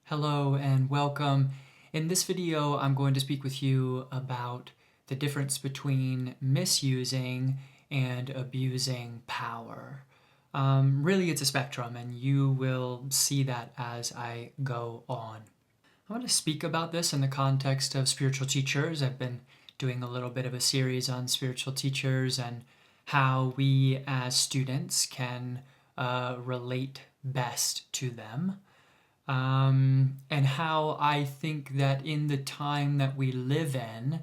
Hello and welcome. In this video, I'm going to speak with you about the difference between misusing and abusing power. Really, it's a spectrum, and you will see that as I go on. I want to speak about this in the context of spiritual teachers. I've been doing a little bit of a series on spiritual teachers and how we as students can relate best to them. And how I think that in the time that we live in,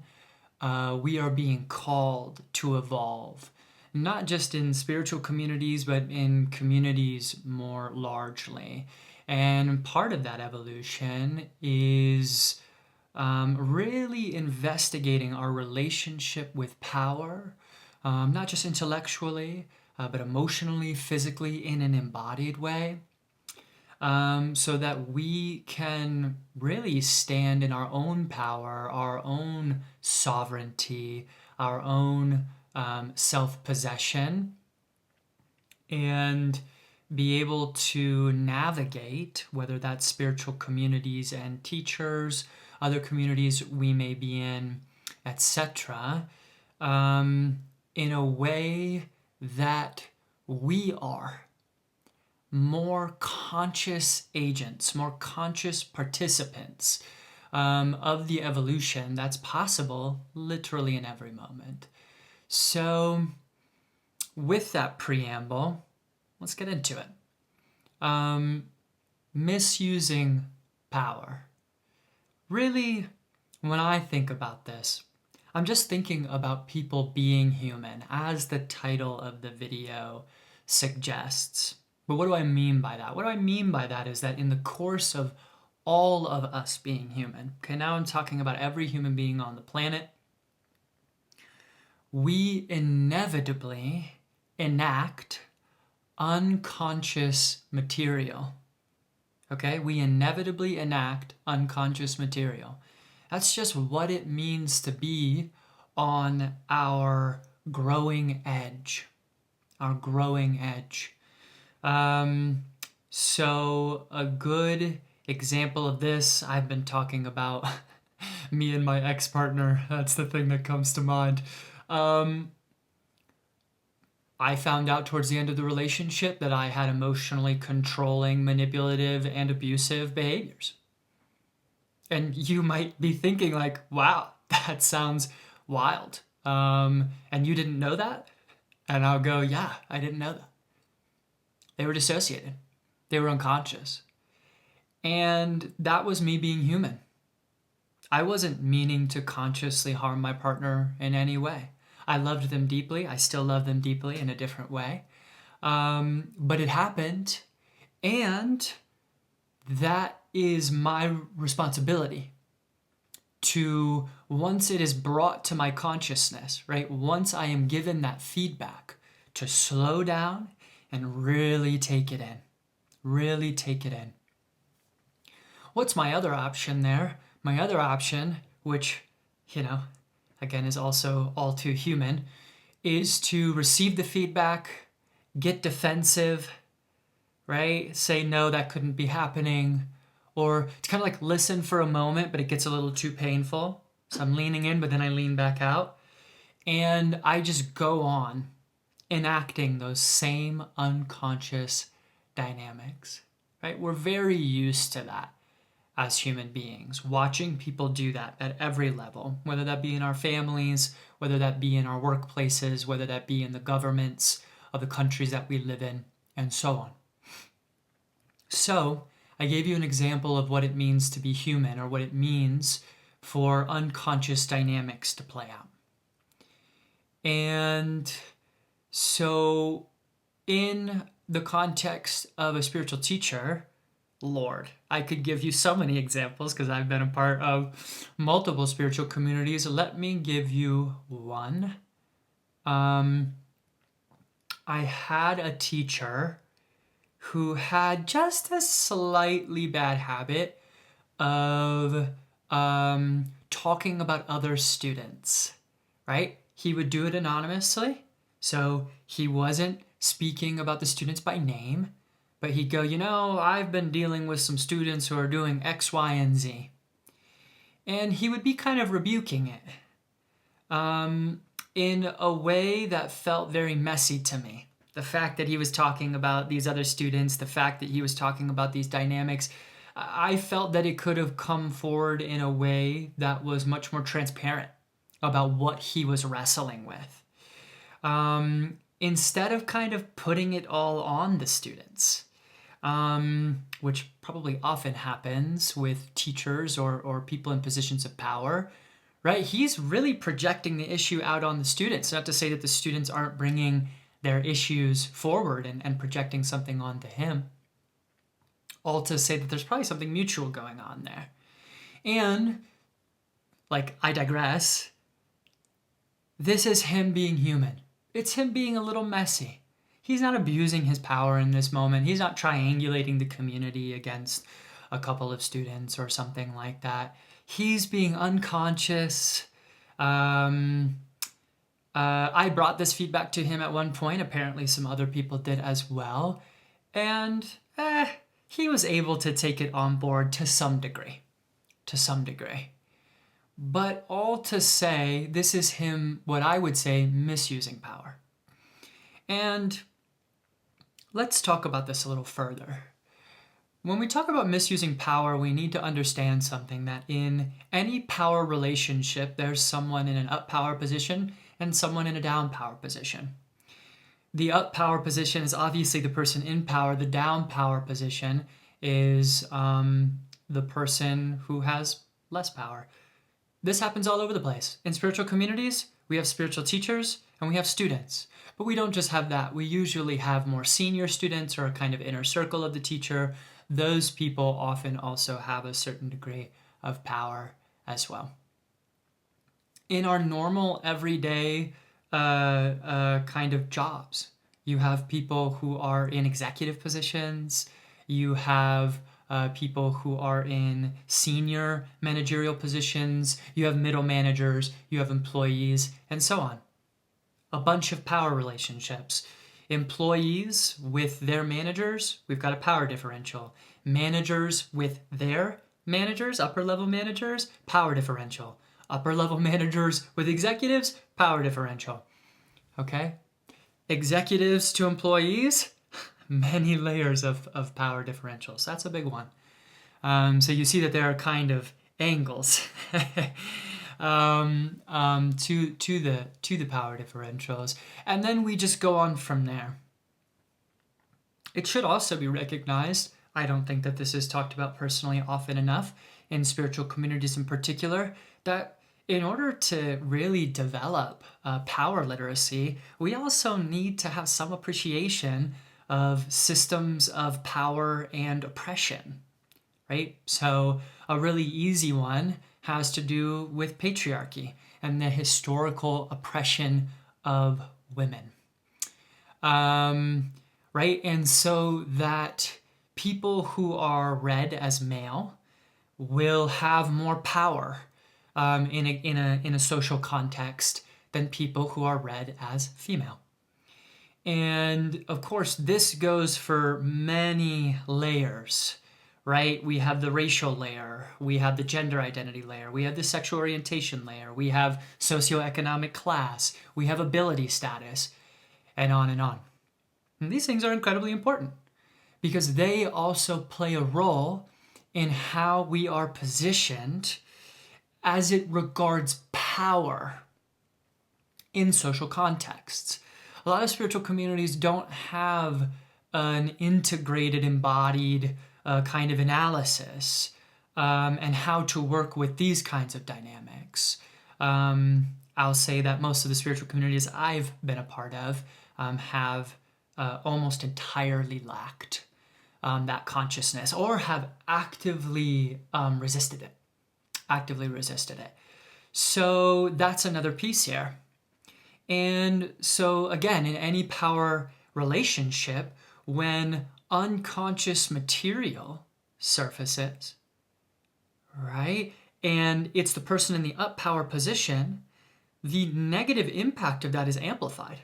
we are being called to evolve, not just in spiritual communities, but in communities more largely. And part of that evolution is really investigating our relationship with power, not just intellectually, but emotionally, physically, in an embodied way. So that we can really stand in our own power, our own sovereignty, our own self-possession, and be able to navigate, whether that's spiritual communities and teachers, other communities we may be in, etc., in a way that we are more conscious agents, more conscious participants of the evolution that's possible literally in every moment. So with that preamble, let's get into it. Misusing power. Really, when I think about this, I'm just thinking about people being human, as the title of the video suggests. But what do I mean by that? What do I mean by that is that in the course of all of us being human, okay, now I'm talking about every human being on the planet, we inevitably enact unconscious material. Okay, we inevitably enact unconscious material. That's just what it means to be on our growing edge. Our growing edge. So a good example of this, I've been talking about me and my ex-partner. That's the thing that comes to mind. I found out towards the end of the relationship that I had emotionally controlling, manipulative, and abusive behaviors. And you might be thinking like, wow, that sounds wild. And you didn't know that? And I'll go, yeah, I didn't know that. They were dissociated. They were unconscious. And that was me being human. I wasn't meaning to consciously harm my partner in any way. I loved them deeply. I still love them deeply in a different way. But it happened, and that is my responsibility to, once it is brought to my consciousness, right? Once I am given that feedback, to slow down and really take it in. Really take it in. What's my other option there? My other option, which, again is also all too human, is to receive the feedback, get defensive, right? Say, no, that couldn't be happening. Or to kind of like listen for a moment, but it gets a little too painful. So I'm leaning in, but then I lean back out. And I just go on enacting those same unconscious dynamics, right? We're very used to that as human beings, watching people do that at every level, whether that be in our families, whether that be in our workplaces, whether that be in the governments of the countries that we live in, and so on. So I gave you an example of what it means to be human, or what it means for unconscious dynamics to play out. And so in the context of a spiritual teacher, Lord, I could give you so many examples because I've been a part of multiple spiritual communities. Let me give you one. I had a teacher who had just a slightly bad habit of talking about other students, right? He would do it anonymously, so he wasn't speaking about the students by name, But he'd go, I've been dealing with some students who are doing X, Y, and Z. And he would be kind of rebuking it in a way that felt very messy to me. The fact that he was talking about these other students, the fact that he was talking about these dynamics, I felt that it could have come forward in a way that was much more transparent about what he was wrestling with. Instead of kind of putting it all on the students, which probably often happens with teachers or people in positions of power, right? He's really projecting the issue out on the students. Not to say that the students aren't bringing their issues forward and projecting something onto him. All to say that there's probably something mutual going on there. And, I digress, this is him being human. It's him being a little messy. He's not abusing his power in this moment. He's not triangulating the community against a couple of students or something like that. He's being unconscious. I brought this feedback to him at one point. Apparently some other people did as well. And he was able to take it on board to some degree. But all to say, this is him, what I would say, misusing power. And let's talk about this a little further. When we talk about misusing power, we need to understand something, that in any power relationship, there's someone in an up power position and someone in a down power position. The up power position is obviously the person in power. The down power position is the person who has less power. This happens all over the place. In spiritual communities, we have spiritual teachers and we have students. But we don't just have that. We usually have more senior students or a kind of inner circle of the teacher. Those people often also have a certain degree of power as well. In our normal, everyday kind of jobs, you have people who are in executive positions. You have people who are in senior managerial positions. You have middle managers. You have employees, and so on. A bunch of power relationships. Employees with their managers, we've got a power differential. Managers with their managers, upper level managers, power differential. Upper level managers with executives, power differential. Okay? Executives to employees, many layers of power differentials. That's a big one. So you see that there are kind of angles to the power differentials, and then we just go on from there. It should also be recognized, I don't think that this is talked about personally often enough in spiritual communities in particular, that in order to really develop power literacy, we also need to have some appreciation of systems of power and oppression, right? So a really easy one has to do with patriarchy and the historical oppression of women, right? And so that people who are read as male will have more power in a social context than people who are read as female. And of course, this goes for many layers, right? We have the racial layer, we have the gender identity layer, we have the sexual orientation layer, we have socioeconomic class, we have ability status, and on and on. And these things are incredibly important because they also play a role in how we are positioned as it regards power in social contexts. A lot of spiritual communities don't have an integrated, embodied kind of analysis and how to work with these kinds of dynamics. I'll say that most of the spiritual communities I've been a part of have almost entirely lacked that consciousness, or have actively resisted it. So that's another piece here. And so again, in any power relationship, when unconscious material surfaces, right, and it's the person in the up power position, the negative impact of that is amplified.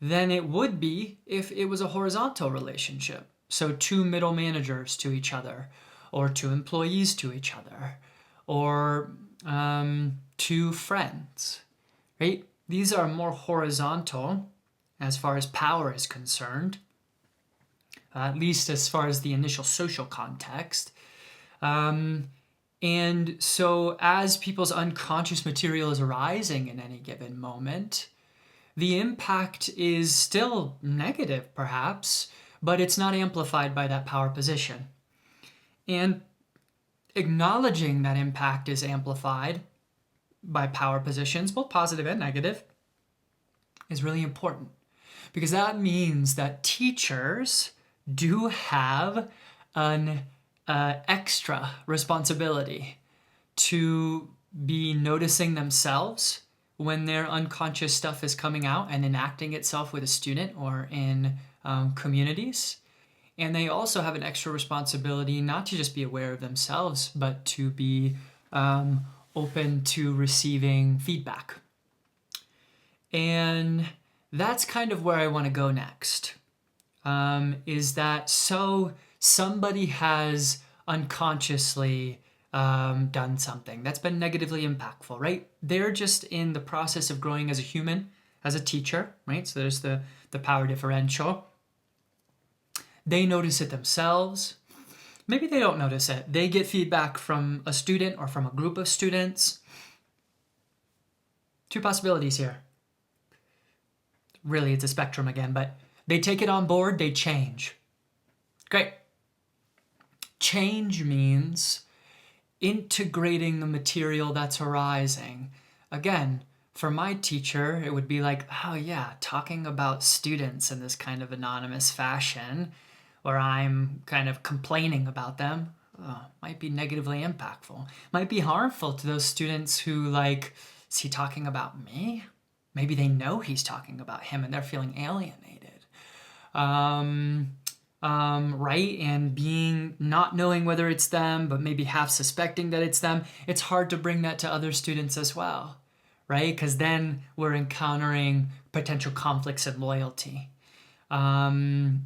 than it would be if it was a horizontal relationship. So two middle managers to each other, or two employees to each other, or two friends, right? These are more horizontal as far as power is concerned, at least as far as the initial social context. And so as people's unconscious material is arising in any given moment, the impact is still negative, perhaps, but it's not amplified by that power position. And acknowledging that impact is amplified by power positions, both positive and negative, is really important, because that means that teachers do have an extra responsibility to be noticing themselves when their unconscious stuff is coming out and enacting itself with a student or in communities. And they also have an extra responsibility not to just be aware of themselves, but to be open to receiving feedback. And that's kind of where I want to go next, is that so somebody has unconsciously done something that's been negatively impactful, right? They're just in the process of growing as a human, as a teacher, right? So there's the power differential. They notice it themselves. Maybe they don't notice it. They get feedback from a student or from a group of students. Two possibilities here. Really, it's a spectrum again, but they take it on board, they change. Great. Change means integrating the material that's arising. Again, for my teacher, it would be like, oh yeah, talking about students in this kind of anonymous fashion, where I'm kind of complaining about them, might be negatively impactful. Might be harmful to those students who like, is he talking about me? Maybe they know he's talking about him and they're feeling alienated. Right? And not knowing whether it's them, but maybe half suspecting that it's them, it's hard to bring that to other students as well, right? Because then we're encountering potential conflicts in loyalty. And,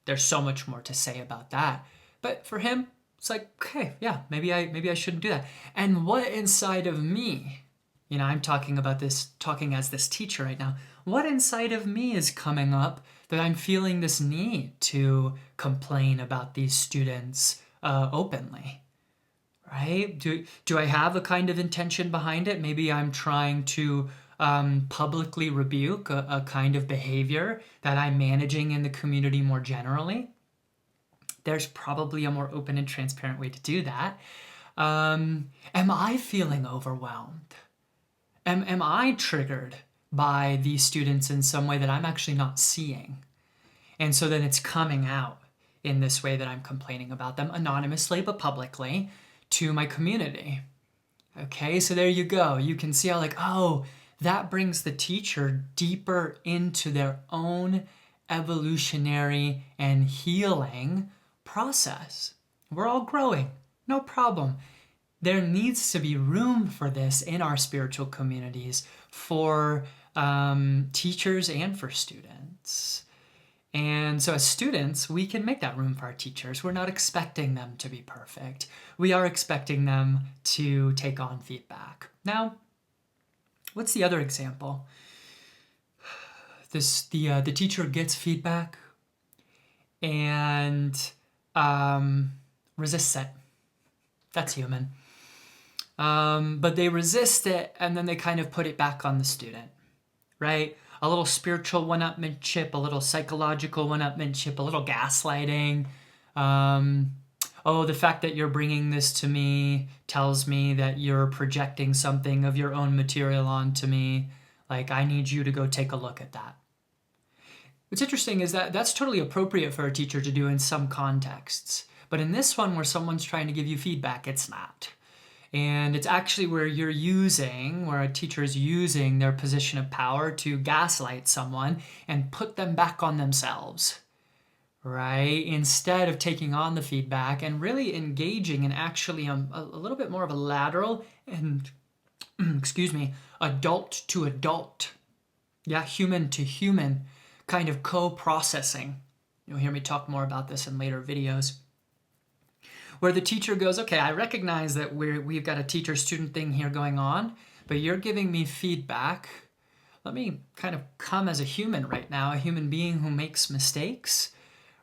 there's so much more to say about that. But for him, it's like, okay, yeah, maybe I shouldn't do that. And what inside of me, I'm talking as this teacher right now, what inside of me is coming up that I'm feeling this need to complain about these students openly, right? Do I have a kind of intention behind it? Maybe I'm trying to publicly rebuke a kind of behavior that I'm managing in the community more generally. There's probably a more open and transparent way to do that. Am I feeling overwhelmed? Am I triggered by these students in some way that I'm actually not seeing? And so then it's coming out in this way that I'm complaining about them anonymously but publicly to my community. Okay, so there you go. You can see how that brings the teacher deeper into their own evolutionary and healing process. We're all growing, no problem. There needs to be room for this in our spiritual communities for teachers and for students. And so as students, we can make that room for our teachers. We're not expecting them to be perfect. We are expecting them to take on feedback. Now, what's the other example? The teacher gets feedback and resists it. That's human. But they resist it and then they kind of put it back on the student, right? A little spiritual one-upmanship, a little psychological one-upmanship, a little gaslighting. The fact that you're bringing this to me tells me that you're projecting something of your own material onto me. Like, I need you to go take a look at that. What's interesting is that that's totally appropriate for a teacher to do in some contexts. But in this one where someone's trying to give you feedback, it's not. And it's actually where a teacher is using their position of power to gaslight someone and put them back on themselves, right? Instead of taking on the feedback and really engaging in actually a little bit more of a lateral and, adult to adult Yeah, human to human kind of co-processing. You'll hear me talk more about this in later videos. Where the teacher goes, okay, I recognize that we've got a teacher-student thing here going on, but you're giving me feedback. Let me kind of come as a human right now, a human being who makes mistakes,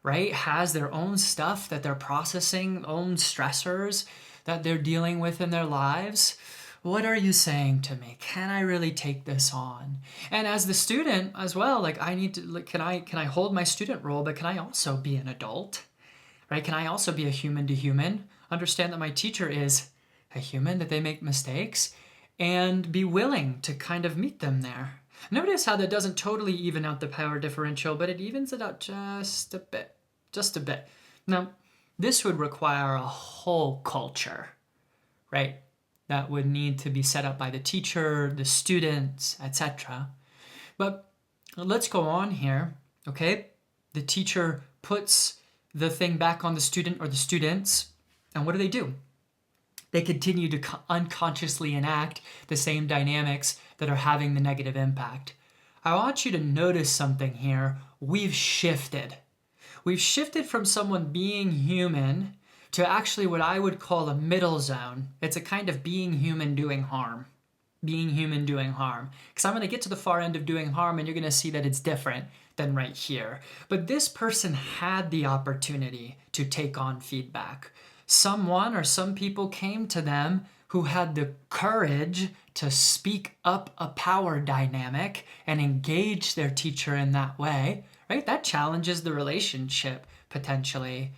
right? Has their own stuff that they're processing, own stressors that they're dealing with in their lives. What are you saying to me? Can I really take this on? And as the student as well, like I need to, like, can I hold my student role, but can I also be an adult, right? Can I also be a human to human? Understand that my teacher is a human, that they make mistakes, and be willing to kind of meet them there. Notice how that doesn't totally even out the power differential, but it evens it out just a bit, just a bit. Now, this would require a whole culture, right? That would need to be set up by the teacher, the students, etc. But let's go on here, okay? The teacher puts the thing back on the student or the students, and what do? They continue to unconsciously enact the same dynamics that are having the negative impact. I want you to notice something here. We've shifted. We've shifted from someone being human to actually what I would call a middle zone. It's a kind of being human doing harm. Being human doing harm. Because I'm going to get to the far end of doing harm and you're going to see that it's different than right here. But this person had the opportunity to take on feedback. Someone or some people came to them who had the courage to speak up a power dynamic and engage their teacher in that way, right? That challenges the relationship potentially.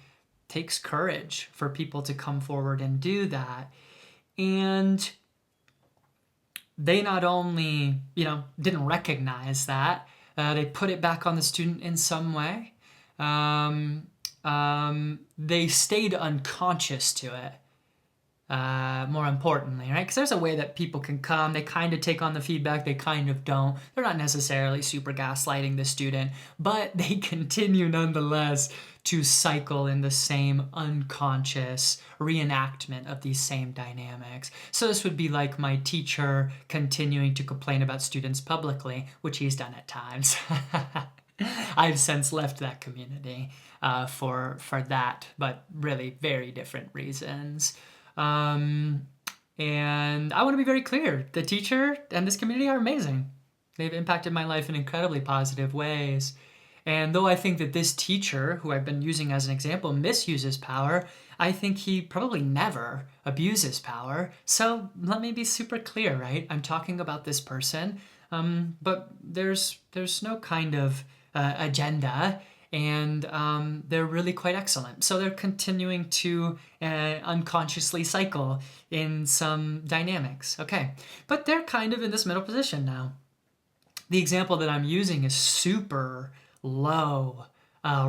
Takes courage for people to come forward and do that. And they not only, didn't recognize that, they put it back on the student in some way. They stayed unconscious to it, more importantly, right? Because there's a way that people can come, they kind of take on the feedback, they kind of don't. They're not necessarily super gaslighting the student, but they continue nonetheless to cycle in the same unconscious reenactment of these same dynamics. So this would be like my teacher continuing to complain about students publicly, which he's done at times. I've since left that community for that, but really very different reasons. And I want to be very clear. The teacher and this community are amazing. They've impacted my life in incredibly positive ways. And though I think that this teacher, who I've been using as an example, misuses power, I think he probably never abuses power. So let me be super clear, right? I'm talking about this person, but there's no kind of agenda, and they're really quite excellent. So they're continuing to unconsciously cycle in some dynamics. Okay, but they're kind of in this middle position now. The example that I'm using is super low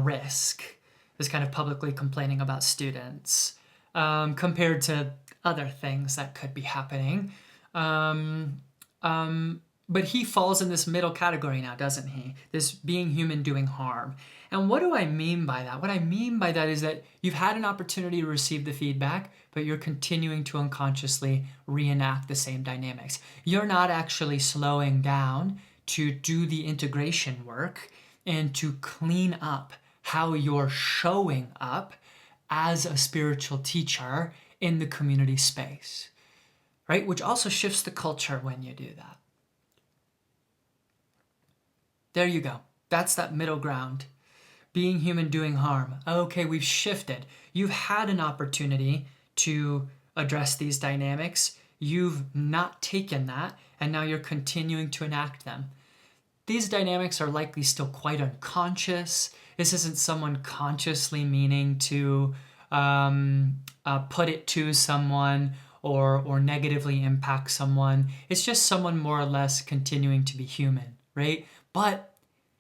risk, is kind of publicly complaining about students compared to other things that could be happening. But he falls in this middle category now, doesn't he? This being human doing harm. And what do I mean by that? What I mean by that is that you've had an opportunity to receive the feedback, but you're continuing to unconsciously reenact the same dynamics. You're not actually slowing down to do the integration work and to clean up how you're showing up as a spiritual teacher in the community space, right? Which also shifts the culture when you do that. There you go. That's that middle ground. Being human doing harm. Okay, we've shifted. You've had an opportunity to address these dynamics. You've not taken that, and now you're continuing to enact them. These dynamics are likely still quite unconscious. This isn't someone consciously meaning to put it to someone or negatively impact someone. It's just someone more or less continuing to be human, right? But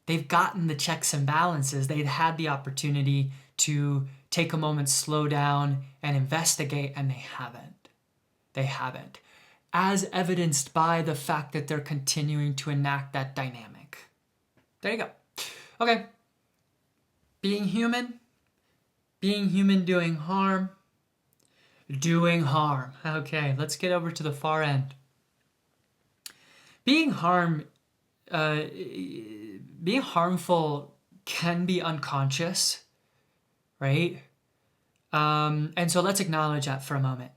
they've gotten the checks and balances. They've had the opportunity to take a moment, slow down, and investigate, and they haven't. They haven't. As evidenced by the fact that they're continuing to enact that dynamic. There you go. Okay. Being human doing harm. Doing harm. Okay, let's get over to the far end. Being harm uh, being harmful can be unconscious, right? And so let's acknowledge that for a moment.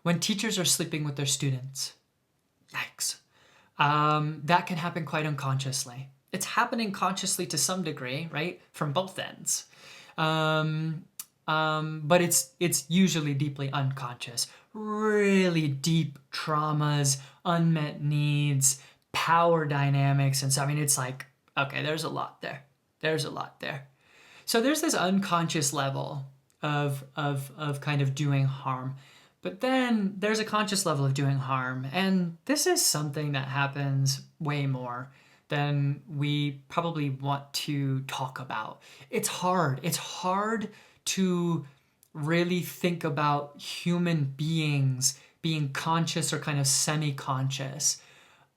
When teachers are sleeping with their students, yikes, that can happen quite unconsciously. It's happening consciously to some degree, right? From both ends. But it's usually deeply unconscious. Really deep traumas, unmet needs, power dynamics, and so I mean it's like, okay, there's a lot there. There's a lot there. So there's this unconscious level of kind of doing harm. But then there's a conscious level of doing harm. And this is something that happens way more than we probably want to talk about. It's hard. It's hard to really think about human beings being conscious or kind of semi-conscious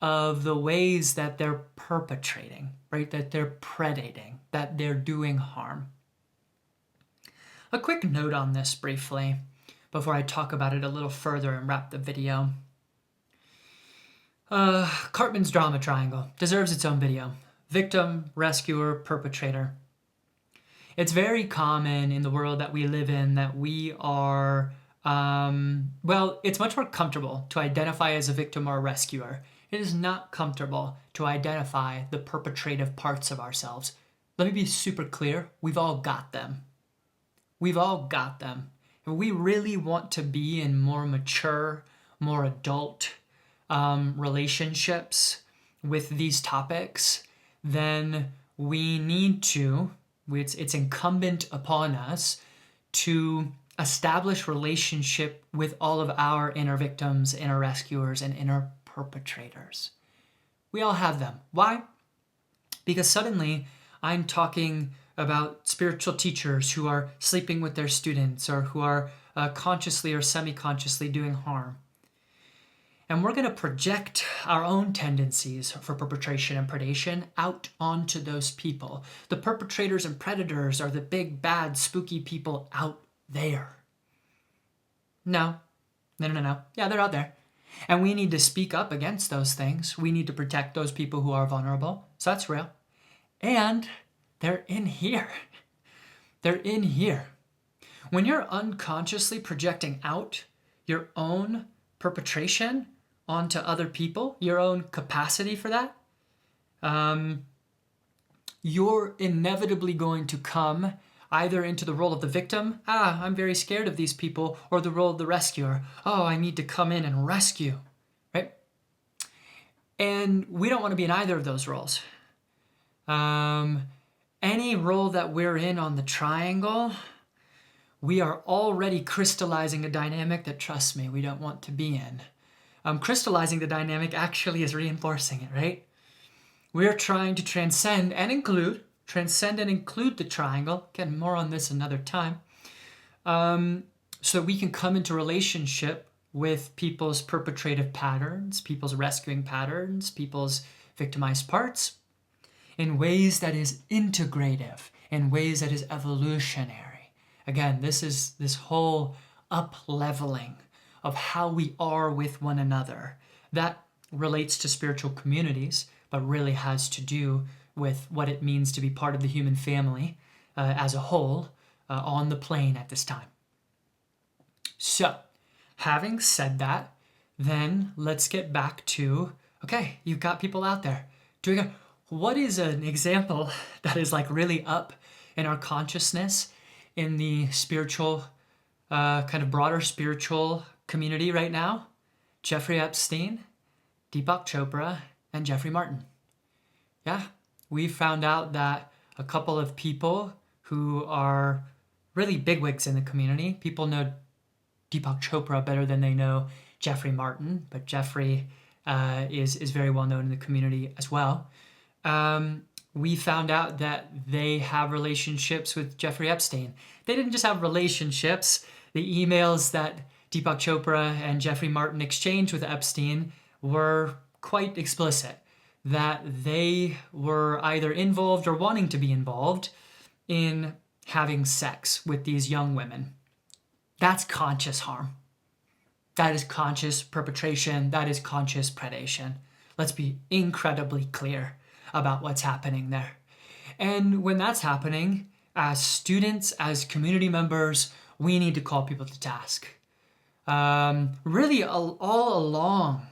of the ways that they're perpetrating, right? That they're predating, that they're doing harm. A quick note on this briefly before I talk about it a little further and wrap the video. Cartman's drama triangle deserves its own video. Victim, rescuer, perpetrator. It's very common in the world that we live in that we are, well, it's much more comfortable to identify as a victim or a rescuer. It is not comfortable to identify the perpetrative parts of ourselves. Let me be super clear. We've all got them. We've all got them. If we really want to be in more mature, more adult relationships with these topics, then we need to, it's incumbent upon us to establish relationship with all of our inner victims, inner rescuers, and inner perpetrators. We all have them. Why? Because suddenly I'm talking about spiritual teachers who are sleeping with their students or who are consciously or semi-consciously doing harm. And we're going to project our own tendencies for perpetration and predation out onto those people. The perpetrators and predators are the big, bad, spooky people out there. No. Yeah, they're out there. And we need to speak up against those things. We need to protect those people who are vulnerable. So that's real. And they're in here. They're in here. When you're unconsciously projecting out your own perpetration onto other people, your own capacity for that, you're inevitably going to come either into the role of the victim, I'm very scared of these people, or the role of the rescuer, I need to come in and rescue, right? And we don't want to be in either of those roles. Any role that we're in on the triangle, we are already crystallizing a dynamic that, trust me, we don't want to be in. Crystallizing the dynamic actually is reinforcing it, right? We're trying to transcend and include the triangle. Again, more on this another time. So we can come into relationship with people's perpetrative patterns, people's rescuing patterns, people's victimized parts in ways that is integrative, in ways that is evolutionary. Again, this is this whole up-leveling of how we are with one another. That relates to spiritual communities, but really has to do with what it means to be part of the human family as a whole on the plane at this time. So, having said that, then let's get back to, okay, you've got people out there doing what is an example that is like really up in our consciousness in the spiritual, kind of broader spiritual community right now? Jeffrey Epstein, Deepak Chopra, and Jeffrey Martin. Yeah, we found out that a couple of people who are really bigwigs in the community, people know Deepak Chopra better than they know Jeffrey Martin, but Jeffrey is very well known in the community as well. We found out that they have relationships with Jeffrey Epstein. They didn't just have relationships. The emails that Deepak Chopra and Jeffrey Martin exchanged with Epstein were quite explicit, that they were either involved or wanting to be involved in having sex with these young women. That's conscious harm. That is conscious perpetration. That is conscious predation. Let's be incredibly clear. about what's happening there. And when that's happening, as students, as community members, we need to call people to task. Really, all along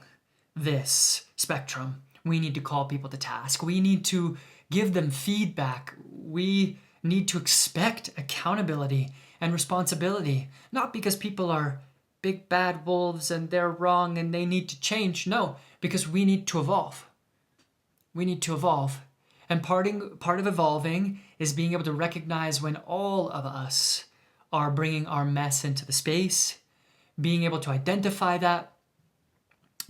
this spectrum, we need to call people to task. We need to give them feedback. We need to expect accountability and responsibility, not because people are big bad wolves and they're wrong and they need to change. No, because we need to evolve. We need to evolve. And part of evolving is being able to recognize when all of us are bringing our mess into the space, being able to identify that,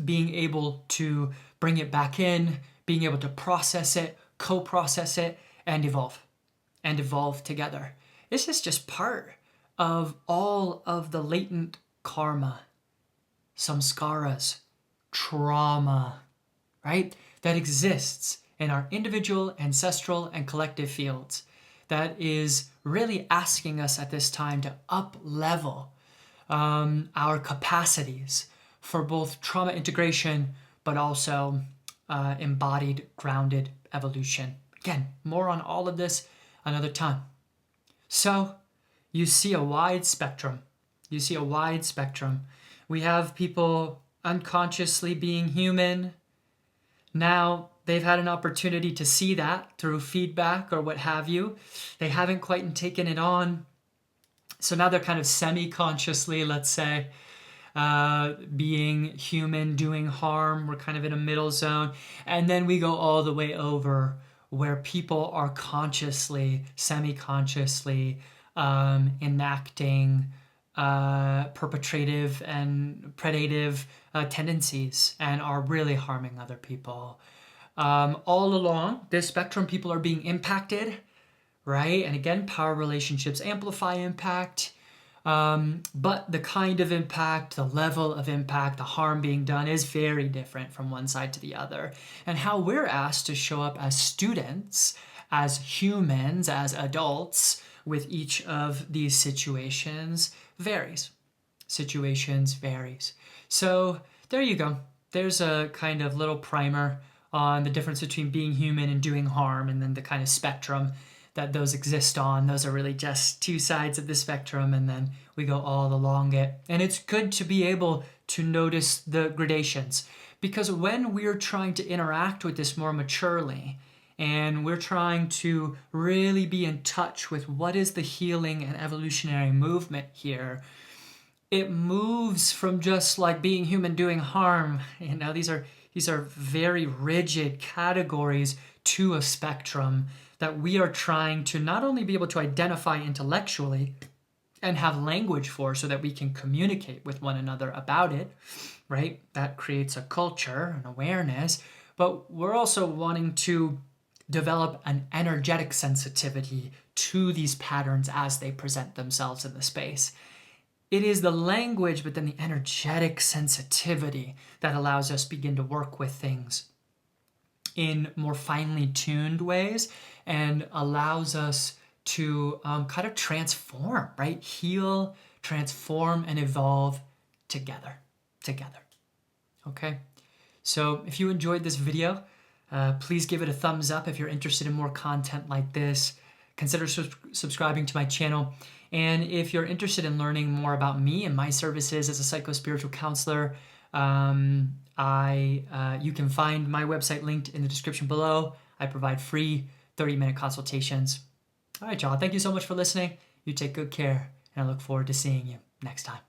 being able to bring it back in, being able to process it, co-process it, and evolve together. This is just part of all of the latent karma, samskaras, trauma, right? That exists in our individual, ancestral, and collective fields. That is really asking us at this time to up-level our capacities for both trauma integration, but also embodied, grounded evolution. Again, more on all of this another time. So you see a wide spectrum. You see a wide spectrum. We have people unconsciously being human. Now they've had an opportunity to see that through feedback or what have you. They haven't quite taken it on. So now they're kind of semi-consciously, let's say, being human, doing harm. We're kind of in a middle zone. And then we go all the way over where people are consciously, semi-consciously enacting perpetrative and predative tendencies and are really harming other people. All along this spectrum, people are being impacted, right? And again, power relationships amplify impact. But the kind of impact, the level of impact, the harm being done is very different from one side to the other. And how we're asked to show up as students, as humans, as adults with each of these situations varies. Situations varies. So there you go. There's a kind of little primer on the difference between being human and doing harm, and then the kind of spectrum that those exist on. Those are really just two sides of the spectrum, and then we go all along it. And it's good to be able to notice the gradations, because when we're trying to interact with this more maturely, and we're trying to really be in touch with what is the healing and evolutionary movement here, it moves from just like being human doing harm. You know, these are very rigid categories to a spectrum that we are trying to not only be able to identify intellectually and have language for so that we can communicate with one another about it, right? That creates a culture, an awareness, but we're also wanting to develop an energetic sensitivity to these patterns as they present themselves in the space. It is the language, but then the energetic sensitivity that allows us begin to work with things in more finely tuned ways and allows us to kind of transform, right? Heal, transform, and evolve together. Okay? So if you enjoyed this video, please give it a thumbs up if you're interested in more content like this. Consider subscribing to my channel. And if you're interested in learning more about me and my services as a psycho-spiritual counselor, you can find my website linked in the description below. I provide free 30-minute consultations. All right, y'all. Thank you so much for listening. You take good care, and I look forward to seeing you next time.